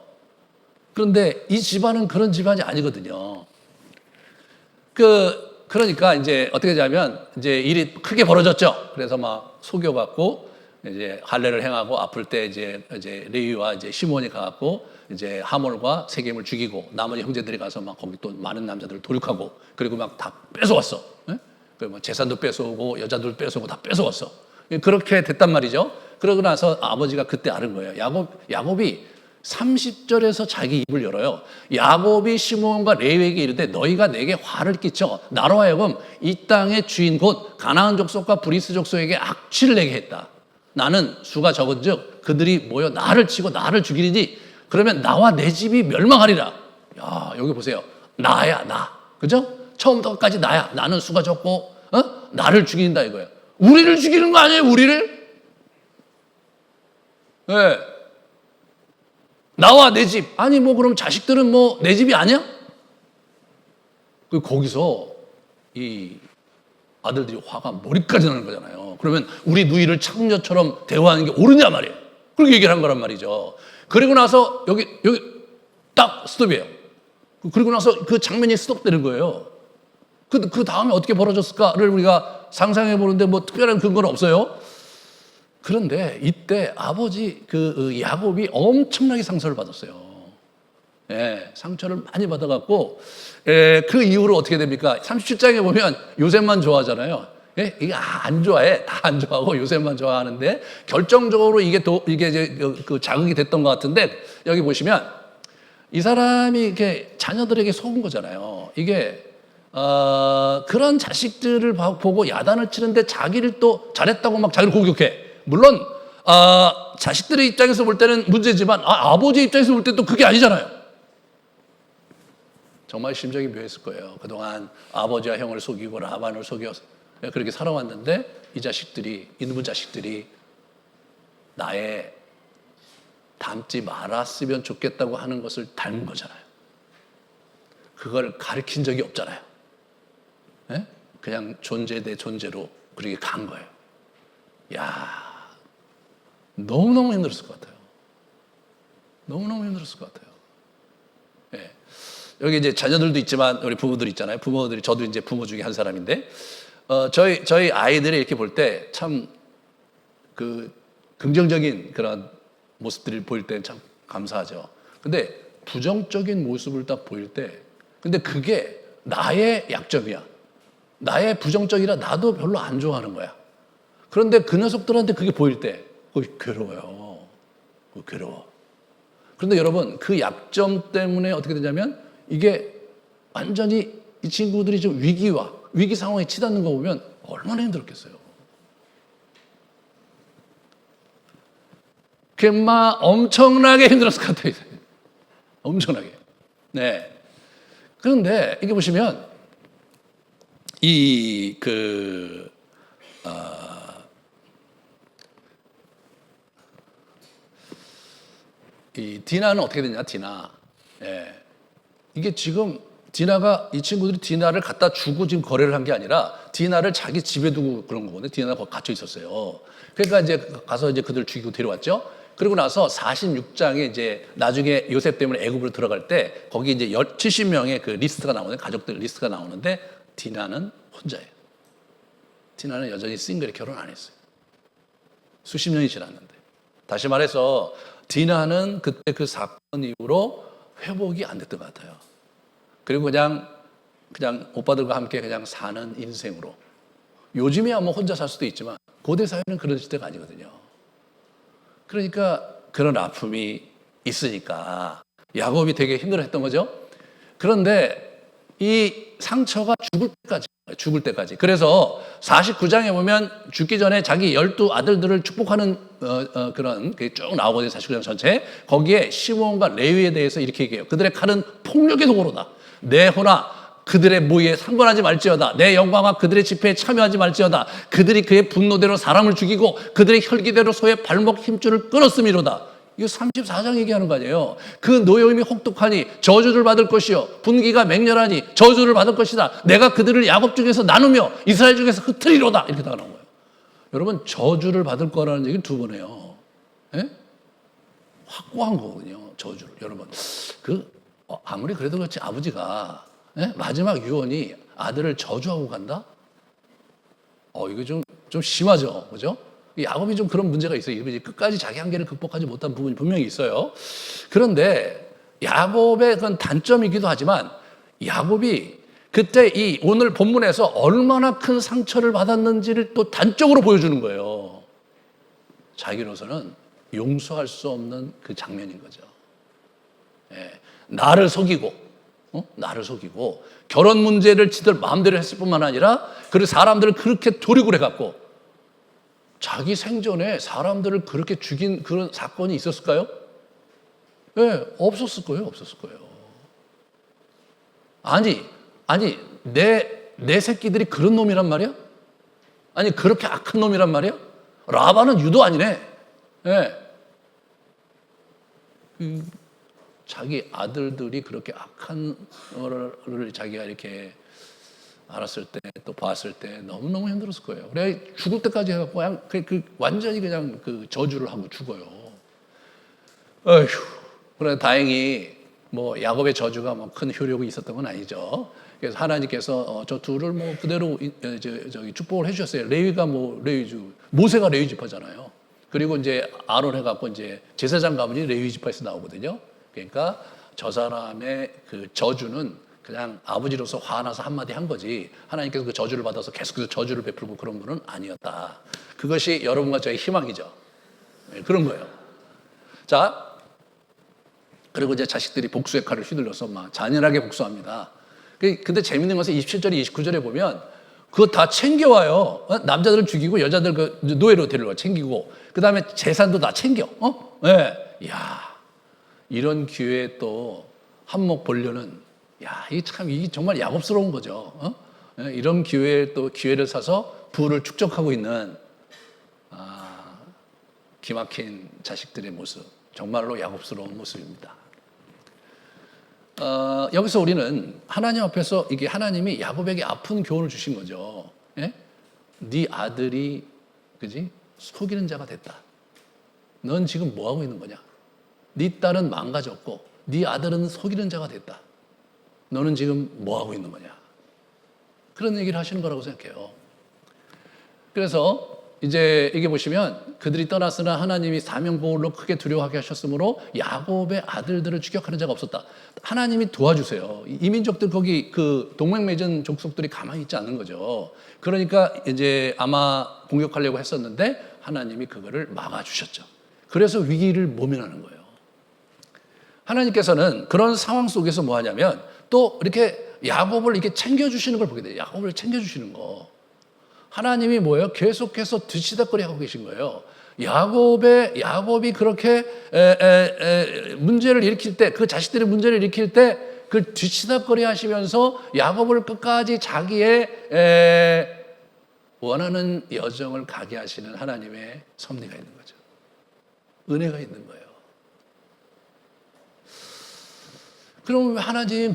그런데 이 집안은 그런 집안이 아니거든요. 그러니까 이제 어떻게 하자면 이제 일이 크게 벌어졌죠. 그래서 막 속여갖고 이제 할례를 행하고 아플 때 이제 레위와 이제 시몬이 가갖고 이제 하몰과 세겜을 죽이고 나머지 형제들이 가서 막 거기 또 많은 남자들을 도륙하고 그리고 막 다 뺏어왔어. 뭐 재산도 뺏어오고 여자들 뺏어오고 다 뺏어왔어. 그렇게 됐단 말이죠. 그러고 나서 아버지가 그때 알은 거예요. 야곱이 30절에서 자기 입을 열어요. 야곱이 시몬과 레위에게 이르되 너희가 내게 화를 끼쳐 나로 하여금 이 땅의 주인 곧 가나안 족속과 브리스 족속에게 악취를 내게 했다. 나는 수가 적은즉 그들이 모여 나를 치고 나를 죽이리니 그러면 나와 내 집이 멸망하리라. 야, 여기 보세요. 나야, 나. 그죠? 처음부터 끝까지 나야. 나는 수가 적고 나를 죽인다 이거예요. 우리를 죽이는 거 아니에요? 우리를? 네. 나와 내 집. 아니 뭐 그럼 자식들은 뭐 내 집이 아니야? 거기서 이 아들들이 화가 머리까지 나는 거잖아요. 그러면 우리 누이를 창녀처럼 대우하는 게 옳으냐 말이에요. 그렇게 얘기를 한 거란 말이죠. 그리고 나서 여기 딱 스톱이에요. 그리고 나서 그 장면이 스톱되는 거예요. 그 다음에 어떻게 벌어졌을까를 우리가 상상해 보는데 뭐 특별한 근거는 없어요. 그런데 이때 아버지 야곱이 엄청나게 상처를 받았어요. 상처를 많이 받아갖고 그 이후로 어떻게 됩니까? 37장에 보면 요셉만 좋아하잖아요. 이게 안 좋아해. 다 안 좋아하고 요셉만 좋아하는데 결정적으로 이게 이제 그 자극이 됐던 것 같은데 여기 보시면 이 사람이 이렇게 자녀들에게 속은 거잖아요. 이게 그런 자식들을 보고 야단을 치는데 자기를 또 잘했다고 막 자기를 공격해. 물론 자식들의 입장에서 볼 때는 문제지만 아버지 입장에서 볼 때 또 그게 아니잖아요. 정말 심정이 묘했을 거예요. 그동안 아버지와 형을 속이고 라반을 속여 그렇게 살아왔는데 이 자식들이 이놈의 자식들이 나의 닮지 말았으면 좋겠다고 하는 것을 닮은 거잖아요. 그걸 가르친 적이 없잖아요. 그냥 존재 대 존재로 그렇게 간 거예요. 야, 너무너무 힘들었을 것 같아요. 너무너무 힘들었을 것 같아요. 여기 이제 자녀들도 있지만 우리 부모들 있잖아요. 부모들이 저도 이제 부모 중에 한 사람인데 저희 아이들이 이렇게 볼 때 참 그 긍정적인 그런 모습들을 보일 때 참 감사하죠. 근데 부정적인 모습을 딱 보일 때 근데 그게 나의 약점이야. 나의 부정적이라 나도 별로 안 좋아하는 거야. 그런데 그 녀석들한테 그게 보일 때 괴로워요. 괴로워. 그런데 여러분 그 약점 때문에 어떻게 되냐면 이게 완전히 이 친구들이 좀 위기 상황에 치닫는 거 보면 얼마나 힘들었겠어요. 그마 엄청나게 힘들었을 것 같아요. 엄청나게. 네. 그런데 이게 보시면 이 디나는 어떻게 되냐? 디나. 이게 지금 디나가 이 친구들이 디나를 갖다 주고 지금 거래를 한 게 아니라 디나를 자기 집에 두고 그런 거거든요. 디나가 거기 갇혀 있었어요. 그러니까 이제 가서 이제 그들 죽이고 데려왔죠. 그리고 나서 46장에 이제 나중에 요셉 때문에 애굽으로 들어갈 때 거기 이제 70명의 그 리스트가 나오는데 가족들 리스트가 나오는데 디나는 혼자예요. 디나는 여전히 싱글에 결혼 안 했어요. 수십 년이 지났는데. 다시 말해서 디나는 그때 그 사건 이후로 회복이 안 됐던 것 같아요. 그리고 그냥 그냥 오빠들과 함께 그냥 사는 인생으로. 요즘이야 뭐 혼자 살 수도 있지만 고대 사회는 그런 시대가 아니거든요. 그러니까 그런 아픔이 있으니까 야곱이 되게 힘들어했던 거죠. 그런데 이 상처가 죽을 때까지. 그래서 49장에 보면 죽기 전에 자기 12아들들을 축복하는 그런 게 쭉 나오거든요. 49장 전체. 거기에 시므온과 레위에 대해서 이렇게 얘기해요. 그들의 칼은 폭력의 도구로다. 내 호나 그들의 모의에 상관하지 말지어다. 내 영광과 그들의 집회에 참여하지 말지어다. 그들이 그의 분노대로 사람을 죽이고 그들의 혈기대로 소의 발목 힘줄을 끊었음이로다. 이거 34장 얘기하는 거 아니에요. 그 노여움이 혹독하니 저주를 받을 것이요 분기가 맹렬하니 저주를 받을 것이다. 내가 그들을 야곱 중에서 나누며 이스라엘 중에서 흩트리로다. 이렇게 다 나온 거예요. 여러분 저주를 받을 거라는 얘기는 두 번 해요. 예? 확고한 거거든요. 저주를. 여러분 아무리 그래도 그렇지 아버지가 마지막 유언이 아들을 저주하고 간다? 이거 좀 심하죠. 그죠? 야곱이 좀 그런 문제가 있어요. 끝까지 자기 한계를 극복하지 못한 부분이 분명히 있어요. 그런데 야곱의 그건 단점이기도 하지만 야곱이 그때 이 오늘 본문에서 얼마나 큰 상처를 받았는지를 또 단적으로 보여주는 거예요. 자기로서는 용서할 수 없는 그 장면인 거죠. 나를 속이고 결혼 문제를 지들 마음대로 했을 뿐만 아니라 그리고 사람들을 그렇게 조력을 해갖고 자기 생전에 사람들을 그렇게 죽인 그런 사건이 있었을까요? 없었을 거예요. 아니 내 새끼들이 그런 놈이란 말이야? 아니 그렇게 악한 놈이란 말이야? 라반은 유도 아니네. 자기 아들들이 그렇게 악한 거를 자기가 이렇게 알았을 때 또 봤을 때 너무너무 힘들었을 거예요. 그래 죽을 때까지 해갖고 그냥 완전히 그냥 그 저주를 하고 죽어요. 어휴. 그래 다행히 뭐 야곱의 저주가 뭐 큰 효력이 있었던 건 아니죠. 그래서 하나님께서 저 둘을 뭐 그대로 저기 축복을 해주셨어요. 레위가 뭐 레위주, 모세가 레위 지파잖아요. 그리고 이제 아론 해갖고 이제 제사장 가문이 레위 지파에서 나오거든요. 그러니까 저 사람의 그 저주는 그냥 아버지로서 화나서 한마디 한 거지 하나님께서 그 저주를 받아서 계속해서 저주를 베풀고 그런 분은 아니었다. 그것이 여러분과 저의 희망이죠. 그런 거예요. 자, 그리고 이제 자식들이 복수의 칼을 휘둘러서 막 잔인하게 복수합니다. 근데 재밌는 것은 27절에 29절에 보면 그거 다 챙겨와요. 남자들을 죽이고 여자들 그 노예로 데려와 챙기고 그 다음에 재산도 다 챙겨. 야, 이런 기회에 또 한몫 보려는 이게 정말 야곱스러운 거죠. 이런 기회에 또 기회를 사서 부를 축적하고 있는 기막힌 자식들의 모습, 정말로 야곱스러운 모습입니다. 여기서 우리는 하나님 앞에서 이게 하나님이 야곱에게 아픈 교훈을 주신 거죠. 네 아들이 그지 속이는 자가 됐다. 넌 지금 뭐 하고 있는 거냐? 네 딸은 망가졌고 네 아들은 속이는 자가 됐다. 너는 지금 뭐 하고 있는 거냐? 그런 얘기를 하시는 거라고 생각해요. 그래서 이제 이게 보시면 그들이 떠났으나 하나님이 사명보홀로 크게 두려워하게 하셨으므로 야곱의 아들들을 추격하는 자가 없었다. 하나님이 도와주세요. 이 민족들 거기 그 동맹 맺은 족속들이 가만히 있지 않는 거죠. 그러니까 이제 아마 공격하려고 했었는데 하나님이 그거를 막아주셨죠. 그래서 위기를 모면하는 거예요. 하나님께서는 그런 상황 속에서 뭐 하냐면 또 이렇게 야곱을 이렇게 챙겨주시는 걸 보게 돼요. 야곱을 챙겨주시는 거. 하나님이 뭐예요? 계속해서 뒤치다거리 하고 계신 거예요. 야곱이 그렇게 문제를 일으킬 때, 그 자식들이 문제를 일으킬 때, 그 뒤치다거리 하시면서 야곱을 끝까지 자기의 원하는 여정을 가게 하시는 하나님의 섭리가 있는 거죠. 은혜가 있는 거예요. 그럼 하나님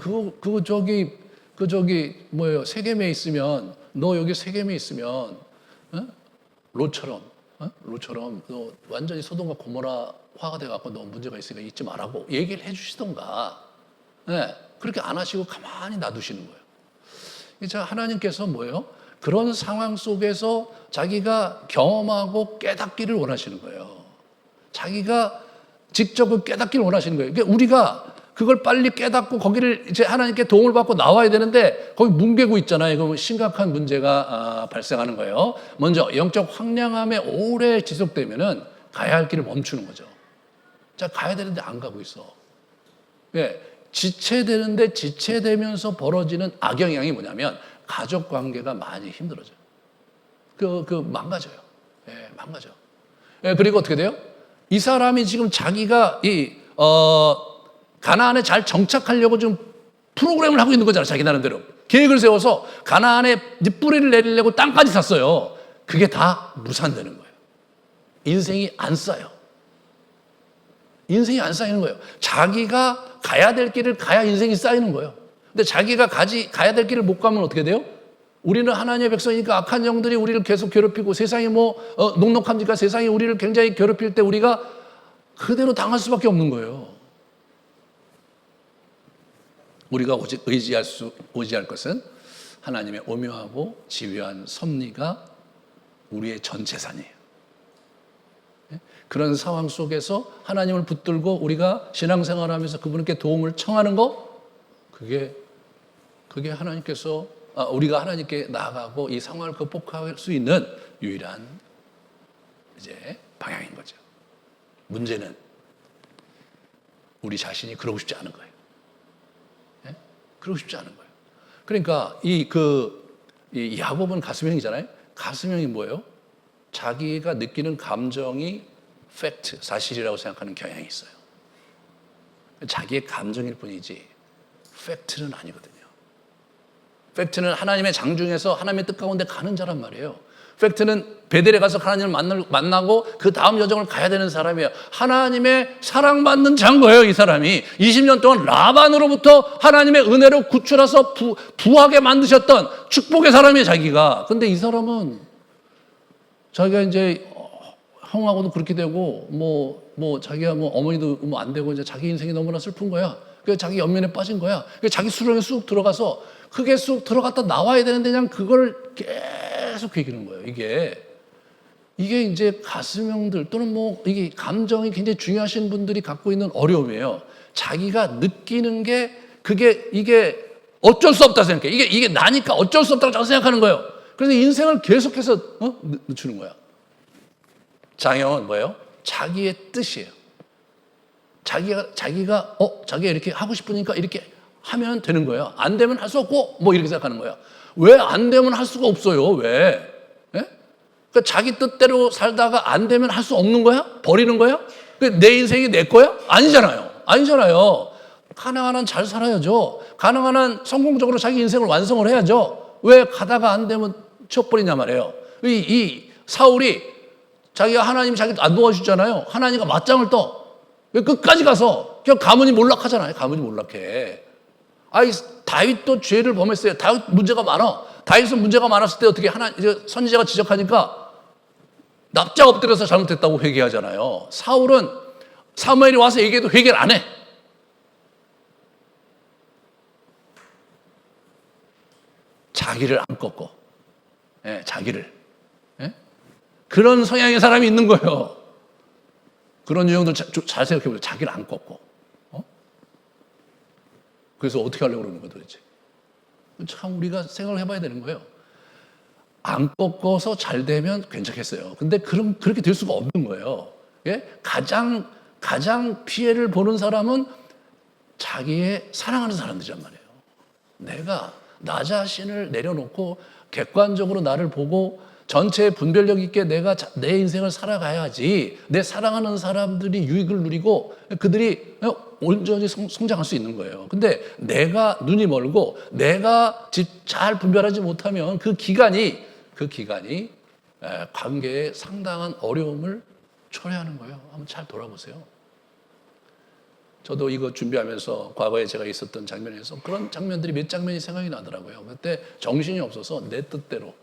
뭐예요? 세겜에 있으면 너 여기 세겜에 있으면 롯처럼 너 완전히 소돔과 고모라 화가 돼갖고 너 문제가 있으니까 잊지 말라고 얘기를 해주시던가. 그렇게 안 하시고 가만히 놔두시는 거예요. 자, 하나님께서 뭐예요? 그런 상황 속에서 자기가 경험하고 깨닫기를 원하시는 거예요. 자기가 직접 깨닫기를 원하시는 거예요. 그러니까 우리가 그걸 빨리 깨닫고 거기를 이제 하나님께 도움을 받고 나와야 되는데 거기 뭉개고 있잖아요. 그러면 심각한 문제가 발생하는 거예요. 먼저 영적 황량함에 오래 지속되면은 가야 할 길을 멈추는 거죠. 자, 가야 되는데 안 가고 있어. 예, 지체되는데 지체되면서 벌어지는 악영향이 뭐냐면 가족 관계가 많이 힘들어져요. 망가져요. 예, 망가져. 예, 그리고 어떻게 돼요? 이 사람이 지금 자기가 가나안에 잘 정착하려고 지금 프로그램을 하고 있는 거잖아요. 자기 나름대로. 계획을 세워서 가나안에 뿌리를 내리려고 땅까지 샀어요. 그게 다 무산되는 거예요. 인생이 안 쌓여. 인생이 안 쌓이는 거예요. 자기가 가야 될 길을 가야 인생이 쌓이는 거예요. 근데 자기가 가야 될 길을 못 가면 어떻게 돼요? 우리는 하나님의 백성이니까 악한 영들이 우리를 계속 괴롭히고 세상이 녹록합니까? 세상이 우리를 굉장히 괴롭힐 때 우리가 그대로 당할 수밖에 없는 거예요. 우리가 오직 의지할 것은 하나님의 오묘하고 집요한 섭리가 우리의 전 재산이에요. 그런 상황 속에서 하나님을 붙들고 우리가 신앙생활하면서 그분께 도움을 청하는 거, 그게 하나님께서 우리가 하나님께 나아가고 이 상황을 극복할 수 있는 유일한 이제 방향인 거죠. 문제는 우리 자신이 그러고 싶지 않은 거예요. 네? 그러고 싶지 않은 거예요. 그러니까 이 야곱은 가슴형이잖아요. 가슴형이 뭐예요? 자기가 느끼는 감정이 팩트, 사실이라고 생각하는 경향이 있어요. 자기의 감정일 뿐이지 팩트는 아니거든요. 팩트는 하나님의 장중에서 하나님의 뜻 가운데 가는 자란 말이에요. 팩트는 베델에 가서 하나님을 만나고 그 다음 여정을 가야 되는 사람이에요. 하나님의 사랑받는 자인 거예요, 이 사람이. 20년 동안 라반으로부터 하나님의 은혜로 구출해서 부하게 만드셨던 축복의 사람이에요, 자기가. 근데 이 사람은 자기가 이제 형하고도 그렇게 되고 자기가 어머니도 안 되고 이제 자기 인생이 너무나 슬픈 거야. 그래서 자기 연민에 빠진 거야. 그래서 자기 수렁에 쑥 들어가서 그게 쑥 들어갔다 나와야 되는데 그냥 그걸 계속 괴기는 거예요. 이게 이제 가슴형들 또는 이게 감정이 굉장히 중요하신 분들이 갖고 있는 어려움이에요. 자기가 느끼는 게 이게 어쩔 수 없다 생각해. 이게 나니까 어쩔 수 없다고 생각하는 거예요. 그래서 인생을 계속해서 늦추는 거야. 장애는 뭐예요? 자기의 뜻이에요. 자기가 이렇게 하고 싶으니까 이렇게 하면 되는 거예요. 안 되면 할 수 없고 이렇게 생각하는 거예요. 왜 안 되면 할 수가 없어요? 왜? 예? 그러니까 자기 뜻대로 살다가 안 되면 할 수 없는 거야? 버리는 거야? 내 인생이 내 거야? 아니잖아요. 가능한 한 잘 살아야죠. 가능한 한 성공적으로 자기 인생을 완성을 해야죠. 왜 가다가 안 되면 치워버리냐 말이에요. 이 사울이 자기가 하나님이 자기 안 도와주잖아요. 하나님과 맞짱을 떠. 끝까지 가서 그냥 가문이 몰락하잖아요. 가문이 몰락해. 다윗도 죄를 범했어요. 다윗 문제가 많아. 다윗은 문제가 많았을 때 어떻게 이제 선지자가 지적하니까 납작 엎드려서 잘못했다고 회개하잖아요. 사울은 사무엘이 와서 얘기해도 회개를 안 해. 자기를 안 꺾고, 자기를. 그런 성향의 사람이 있는 거예요. 그런 유형들 잘 생각해보세요. 자기를 안 꺾고. 그래서 어떻게 하려고 그러는 거야 도대체. 참 우리가 생각을 해봐야 되는 거예요. 안 꺾어서 잘 되면 괜찮겠어요. 근데 그렇게 될 수가 없는 거예요. 예? 가장 피해를 보는 사람은 자기의 사랑하는 사람들이란 말이에요. 내가 나 자신을 내려놓고 객관적으로 나를 보고 전체의 분별력 있게 내가 내 인생을 살아가야지 내 사랑하는 사람들이 유익을 누리고 그들이 온전히 성장할 수 있는 거예요. 근데 내가 눈이 멀고 내가 잘 분별하지 못하면 그 기간이 관계에 상당한 어려움을 초래하는 거예요. 한번 잘 돌아보세요. 저도 이거 준비하면서 과거에 제가 있었던 장면에서 그런 장면들이 몇 장면이 생각이 나더라고요. 그때 정신이 없어서 내 뜻대로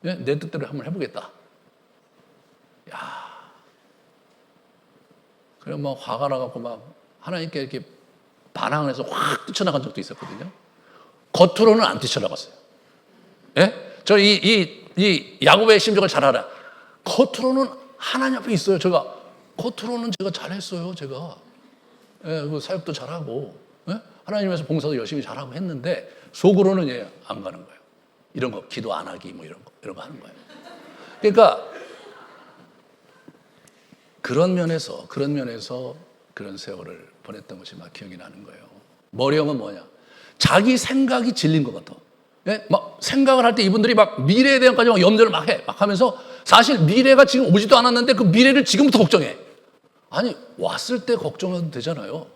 한번 해보겠다. 그래 화가 나갖고 하나님께 이렇게 반항을 해서 확 뛰쳐나간 적도 있었거든요. 겉으로는 안 뛰쳐나갔어요. 예? 저 이 야곱의 심정을 잘 알아. 겉으로는 하나님 앞에 있어요. 겉으로는 제가 잘했어요. 제가. 그 사역도 잘하고. 예? 하나님에서 봉사도 열심히 잘하고 했는데 속으로는 안 가는 거예요. 이런 거 기도 안 하기 뭐 이런 거 하는 거예요. 그러니까 그런 면에서 그런 세월을 보냈던 것이 막 기억이 나는 거예요. 머리형은 뭐냐? 자기 생각이 질린 것 같아. 예? 막 생각을 할 때 이분들이 막 미래에 대한 까지 막 염려를 막 해. 막 하면서 사실 미래가 지금 오지도 않았는데 그 미래를 지금부터 걱정해. 아니, 왔을 때 걱정해도 되잖아요.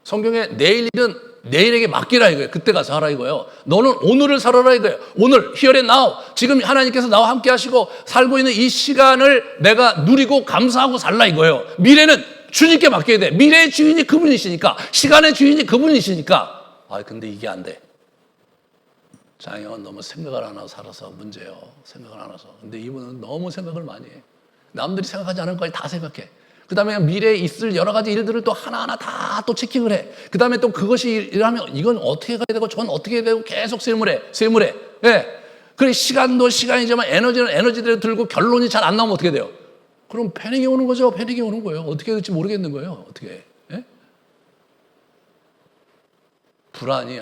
성경에 내일 일은 내일에게 맡기라 이거예요. 그때 가서 하라 이거예요. 너는 오늘을 살아라 이거예요. 오늘, here and now. 지금 하나님께서 나와 함께 하시고 살고 있는 이 시간을 내가 누리고 감사하고 살라 이거예요. 미래는 주님께 맡겨야 돼. 미래의 주인이 그분이시니까. 시간의 주인이 그분이시니까. 아, 근데 이게 안 돼. 장영은 너무 생각을 안 하고 살아서 문제예요. 생각을 안 해서. 근데 이분은 너무 생각을 많이 해. 남들이 생각하지 않은 것까지 다 생각해. 그 다음에 미래에 있을 여러 가지 일들을 또 하나하나 다 또 체킹을 해. 그 다음에 또 그것이 일하면 이건 어떻게 가야 되고 저건 어떻게 해야 되고 계속 세물해. 예. 그래, 시간도 시간이지만 에너지는 에너지대로 들고 결론이 잘 안 나오면 어떻게 돼요? 그럼 패닉이 오는 거죠. 패닉이 오는 거예요. 어떻게 해야 될지 모르겠는 거예요. 어떻게 해. 예? 불안이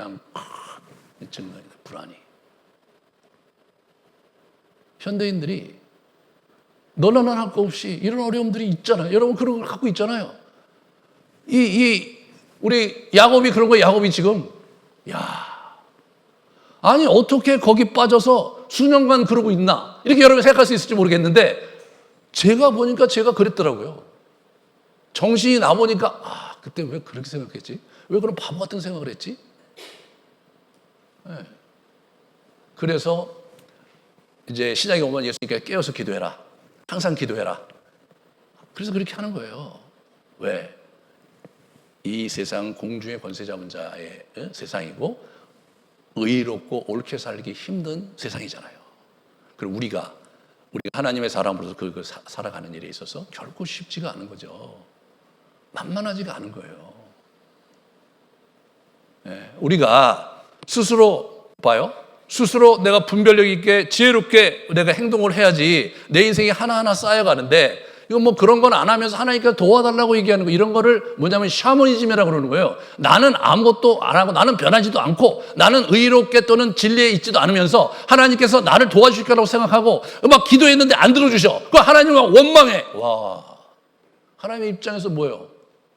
미친 거예요. 불안이. 현대인들이 너나 할 거 없이 이런 어려움들이 있잖아요. 여러분 그런 걸 갖고 있잖아요. 우리 야곱이 그런 거예요. 야곱이 지금 아니 어떻게 거기 빠져서 수년간 그러고 있나 이렇게 여러분 생각할 수 있을지 모르겠는데 제가 보니까 제가 그랬더라고요. 정신이 나보니까 그때 왜 그렇게 생각했지? 왜 그런 바보 같은 생각을 했지? 네. 그래서 이제 시작이 오면 예수님께 깨어서 기도해라. 항상 기도해라. 그래서 그렇게 하는 거예요. 왜? 이 세상 공중의 권세 잡은 자의 세상이고 의롭고 옳게 살기 힘든 세상이잖아요. 그리고 우리가 하나님의 사람으로서 살아가는 일에 있어서 결코 쉽지가 않은 거죠. 만만하지가 않은 거예요. 네, 우리가 스스로 봐요. 스스로 내가 분별력 있게 지혜롭게 내가 행동을 해야지 내 인생이 하나하나 쌓여가는데 이건 뭐 그런 건 안 하면서 하나님께서 도와달라고 얘기하는 거 이런 거를 뭐냐면 샤머니즘이라고 그러는 거예요. 나는 아무것도 안 하고 나는 변하지도 않고 나는 의롭게 또는 진리에 있지도 않으면서 하나님께서 나를 도와주실 거라고 생각하고 막 기도했는데 안 들어주셔. 그 하나님과 원망해. 와, 하나님의 입장에서 뭐예요?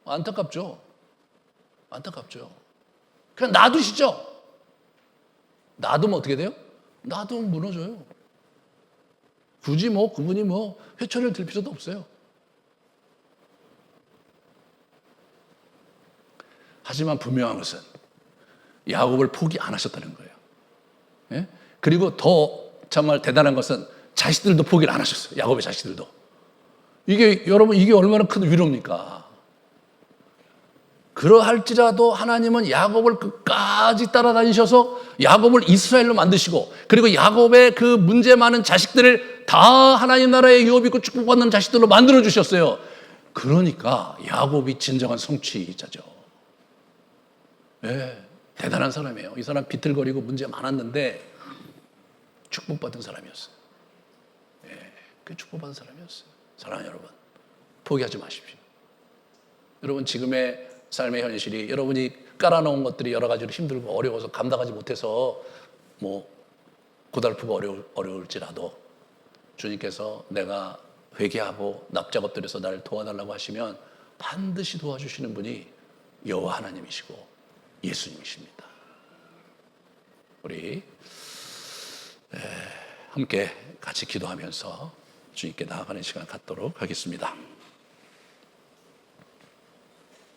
안타깝죠. 그냥 놔두시죠. 놔두면 어떻게 돼요? 놔두면 무너져요. 굳이 그분이 회초리를 들 필요도 없어요. 하지만 분명한 것은 야곱을 포기 안 하셨다는 거예요. 예? 그리고 더 정말 대단한 것은 자식들도 포기를 안 하셨어요. 야곱의 자식들도. 여러분 이게 얼마나 큰 위로입니까? 그러할지라도 하나님은 야곱을 끝까지 따라다니셔서 야곱을 이스라엘로 만드시고 그리고 야곱의 그 문제 많은 자식들을 다 하나님 나라의 유업 있고 축복받는 자식들로 만들어 주셨어요. 그러니까 야곱이 진정한 성취자죠. 네, 대단한 사람이에요. 이 사람 비틀거리고 문제 많았는데 축복받은 사람이었어요. 그 축복받은 사람이었어요. 사랑하는 여러분, 포기하지 마십시오. 여러분 지금의 삶의 현실이 여러분이 깔아놓은 것들이 여러 가지로 힘들고 어려워서 감당하지 못해서 고달프고 어려울지라도 주님께서 내가 회개하고 납작 엎드려서 나를 도와달라고 하시면 반드시 도와주시는 분이 여호와 하나님이시고 예수님이십니다. 우리 함께 같이 기도하면서 주님께 나아가는 시간 갖도록 하겠습니다.